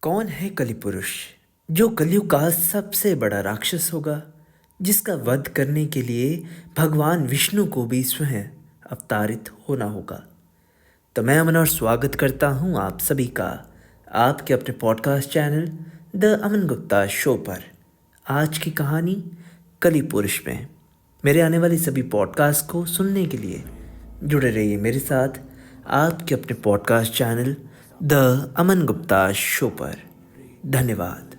कौन है कलिपुरुष जो कलयुग का सबसे बड़ा राक्षस होगा, जिसका वध करने के लिए भगवान विष्णु को भी स्वयं अवतारित होना होगा। तो मैं अमन और स्वागत करता हूं आप सभी का आपके अपने podcast channel the Aman Gupta show पर। आज की कहानी कलिपुरुष में। मेरे आने वाली सभी पॉडकास्ट को सुनने के लिए जुड़े रहिए मेरे साथ आपके अपने podcast channel the Aman Gupta show पर। धन्यवाद।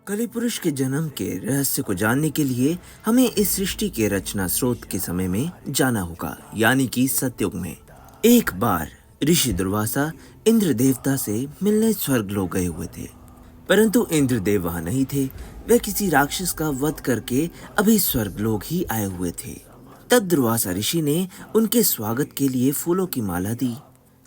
कलिपुरुष के जन्म के रहस्य को जानने के लिए हमें इस सृष्टि के रचना स्रोत के समय में जाना होगा, यानी कि सतयुग में। एक बार ऋषि दुर्वासा इंद्र देवता से मिलने स्वर्गलोक गए हुए थे, परंतु इंद्रदेव वहां नहीं थे। वे किसी राक्षस का वध करके अभी स्वर्गलोक ही आए हुए थे। तब दुर्वासा ऋषि ने उनके स्वागत के लिए फूलों की माला दी।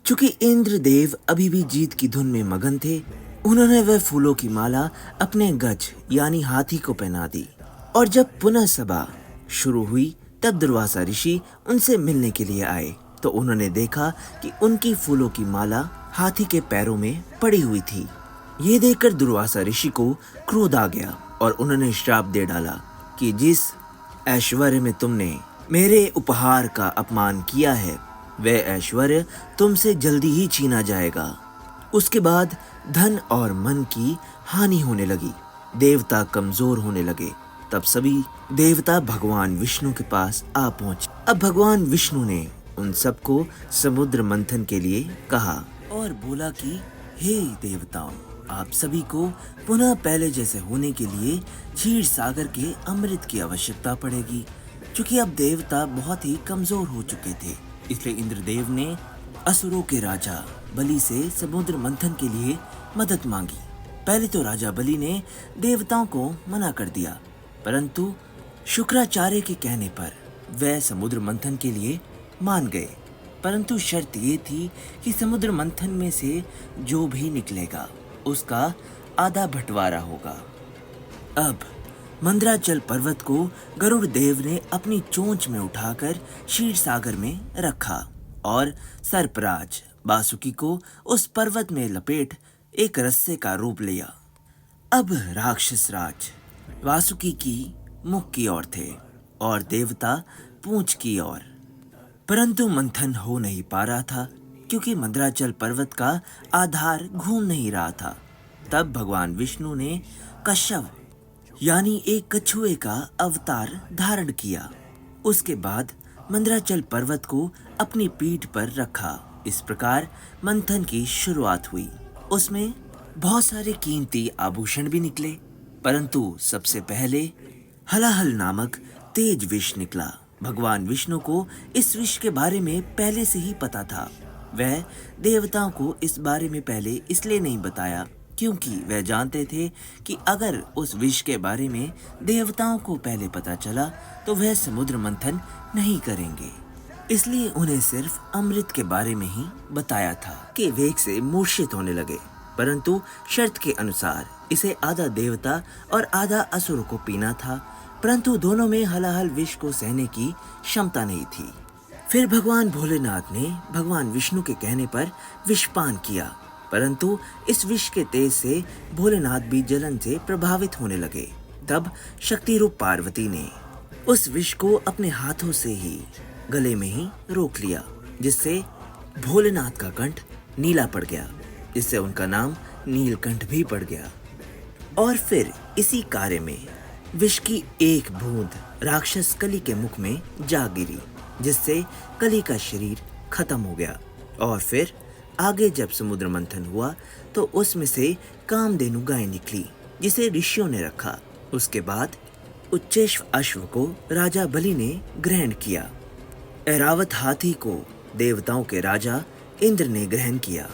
चूंकि इंद्रदेव अभी भी जीत की धुन में मगन थे, उन्होंने वह फूलों की माला अपने गज यानी हाथी को पहना दी। और जब पुनः सभा शुरू हुई तब दुर्वासा ऋषि उनसे मिलने के लिए आए, तो उन्होंने देखा कि उनकी फूलों की माला हाथी के पैरों में पड़ी हुई थी। ये देखकर दुर्वासा ऋषि को क्रोध आ गया और उन्होंने श्राप दे डाला कि जिस ऐश्वर्य में तुमने मेरे उपहार का अपमान किया है, वह ऐश्वर्य तुमसे जल्दी ही छीना जाएगा। उसके बाद धन और मन की हानि होने लगी, देवता कमजोर होने लगे। तब सभी देवता भगवान विष्णु के पास आ पहुंचे। अब भगवान विष्णु ने उन सबको समुद्र मंथन के लिए कहा और बोला कि हे देवताओं, आप सभी को पुनः पहले जैसे होने के लिए क्षीर सागर के अमृत की आवश्यकता पड़ेगी। क्योंकि अब देवता बहुत ही कमजोर हो चुके थे, इसलिए इंद्रदेव ने असुरों के राजा बलि से समुद्र मंथन के लिए मदद मांगी। पहले तो राजा बलि ने देवताओं को मना कर दिया, परंतु शुक्राचार्य के कहने पर वह समुद्र मंथन के लिए मान गए। परंतु शर्त ये थी कि समुद्र मंथन में से जो भी निकलेगा उसका आधा बंटवारा होगा। अब मंदराचल पर्वत को गरुड़ देव ने अपनी चोंच में उठाकर क्षीर सागर में रखा और सर्पराज वासुकी को उस पर्वत में लपेट एक रस्से का रूप लिया। अब राक्षस राज वासुकी की मुख की ओर थे और देवता पूंछ की ओर। परंतु मंथन हो नहीं पा रहा था, क्योंकि मंदराचल पर्वत का आधार घूम नहीं रहा था। तब भगवान विष्णु ने कश्यप यानी एक कछुए का अवतार धारण किया। उसके बाद मंदराचल पर्वत को अपनी पीठ पर रखा। इस प्रकार मंथन की शुरुआत हुई। उसमें बहुत सारे कीमती आभूषण भी निकले, परंतु सबसे पहले हलाहल नामक तेज विष निकला। भगवान विष्णु को इस विष के बारे में पहले से ही पता था। वह देवताओं को इस बारे में पहले इसलिए नहीं बताया क्योंकि वह जानते थे कि अगर उस विष के बारे में देवताओं को पहले पता चला तो वह समुद्र मंथन नहीं करेंगे। इसलिए उन्हें सिर्फ अमृत के बारे में ही बताया था कि वेग से मूर्छित होने लगे। परंतु शर्त के अनुसार इसे आधा देवता और आधा असुर को पीना था, परंतु दोनों में हलाहल विष को सहने की क्षमता नहीं थी। फिर भगवान भोलेनाथ ने भगवान विष्णु के कहने पर विषपान किया, परंतु इस विष के तेज से भोलेनाथ भी जलन से प्रभावित होने लगे। तब शक्ति रूप पार्वती ने उस विष को अपने हाथों से ही गले में ही रोक लिया, जिससे भोलेनाथ का कंठ नीला पड़ गया, जिससे उनका नाम नीलकंठ भी पड़ गया। और फिर इसी कार्य में विष की एक बूंद राक्षस कली के मुख में जा गिरी, जिससे कली का शरीर खत्म हो गया। और फिर आगे जब समुद्र मंथन हुआ तो उसमें से कामधेनु गाय निकली, जिसे ऋषियों ने रखा। उसके बाद उच्चैश्व अश्व को राजा बलि ने ग्रहण किया। ऐरावत हाथी को देवताओं के राजा इंद्र ने ग्रहण किया।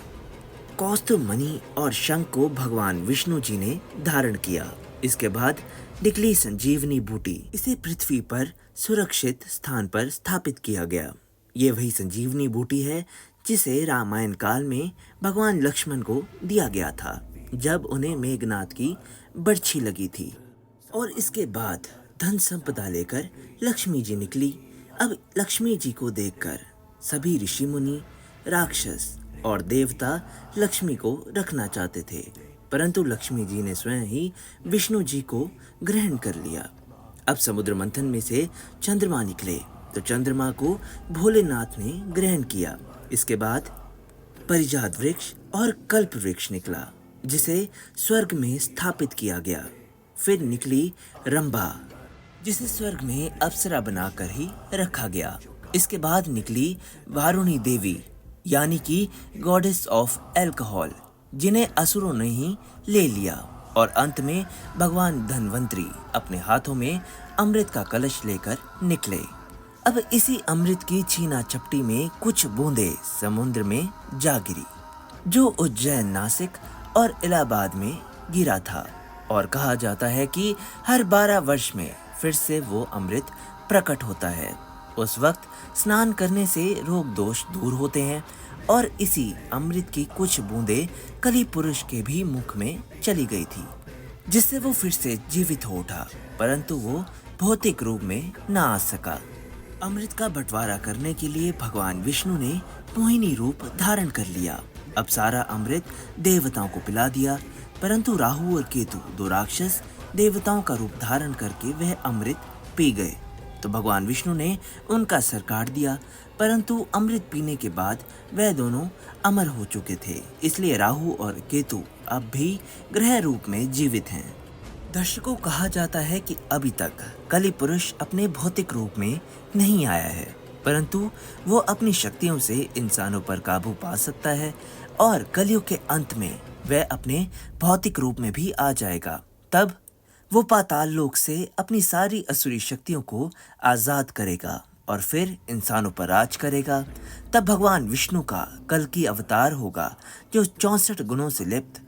कौस्तुभ मणि और शंख को भगवान विष्णु जी ने धारण किया। इसके बाद निकली संजीवनी बूटी, इसे पृथ्वी पर सुरक्षित स्थान पर स्थापित किया गया। ये वही संजीवनी बूटी है जिसे रामायण काल में भगवान लक्ष्मण को दिया गया था, जब उन्हें मेघनाद की बरछी लगी थी। और इसके बाद धन संपदा लेकर लक्ष्मी जी निकली। अब लक्ष्मी जी को देखकर सभी ऋषि मुनि, राक्षस और देवता लक्ष्मी को रखना चाहते थे, परंतु लक्ष्मी जी ने स्वयं ही विष्णु जी को ग्रहण कर लिया। अब समुद्र मंथन में से चंद्रमा निकले तो चंद्रमा को भोलेनाथ ने ग्रहण किया। इसके बाद परिजात वृक्ष और कल्प वृक्ष निकला, जिसे स्वर्ग में स्थापित किया गया। फिर निकली रंभा, जिसे स्वर्ग में अप्सरा बनाकर ही रखा गया। इसके बाद निकली वारुणी देवी, यानी कि गॉडेस ऑफ एल्कोहल, जिन्हें असुरों ने ही ले लिया। और अंत में भगवान धन्वंतरी अपने हाथों में अमृत का कलश लेकर निकले। अब इसी अमृत की छीना चपटी में कुछ बूंदे समुद्र में जा गिरी, जो उज्जैन, नासिक और इलाहाबाद में गिरा था। और कहा जाता है कि हर 12 वर्ष में फिर से वो अमृत प्रकट होता है। उस वक्त स्नान करने से रोग दोष दूर होते हैं। और इसी अमृत की कुछ बूंदें कली पुरुष के भी मुख में चली गई थी, जिससे वो फिर से जीवित हो उठा, परंतु वो भौतिक रूप में ना आ सका। अमृत का बंटवारा करने के लिए भगवान विष्णु ने मोहिनी रूप धारण कर लिया। अब सारा अमृत देवताओं को पिला दिया, परंतु राहु और केतु, 2 राक्षस, देवताओं का रूप धारण करके वह अमृत पी गए। तो भगवान विष्णु ने उनका सर काट दिया, परंतु अमृत पीने के बाद वह दोनों अमर हो चुके थे। इसलिए राहु और केतु अब भी ग्रह रूप में जीवित हैं। दर्शकों, कहा जाता है कि अभी तक कली पुरुष अपने भौतिक रूप में नहीं आया है, परंतु वो अपनी शक्तियों से इंसानों पर काबू पा सकता है और कलयुग के अंत में वह अपने भौतिक रूप में भी आ जाएगा। तब वो पाताल लोक से अपनी सारी असुरी शक्तियों को आजाद करेगा और फिर इंसानों पर राज करेगा। तब भगवान विष्णु का कल की अवतार होगा, जो 64 गुणों से लिप्त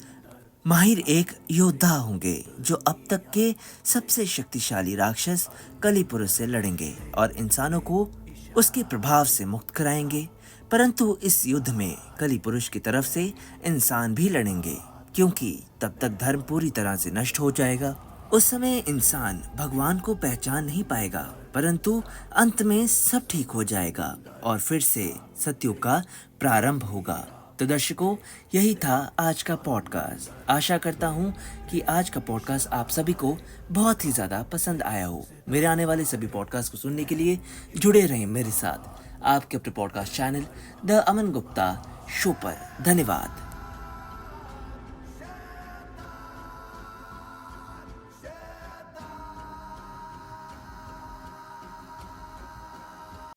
माहिर एक योद्धा होंगे, जो अब तक के सबसे शक्तिशाली राक्षस कली पुरुष से लड़ेंगे और इंसानों को उसके प्रभाव से मुक्त कराएंगे। परंतु इस युद्ध में कली पुरुष की तरफ से इंसान भी लड़ेंगे, क्योंकि तब तक धर्म पूरी तरह से नष्ट हो जाएगा। उस समय इंसान भगवान को पहचान नहीं पाएगा, परंतु अंत में सब ठीक हो जाएगा और फिर से सतयुग का प्रारंभ होगा। तो दर्शकों, यही था आज का पॉडकास्ट। आशा करता हूँ कि आज का पॉडकास्ट आप सभी को बहुत ही ज्यादा पसंद आया हो। मेरे आने वाले सभी पॉडकास्ट को सुनने के लिए जुड़े रहें मेरे साथ आपके अपने podcast channel the Aman Gupta show पर। धन्यवाद।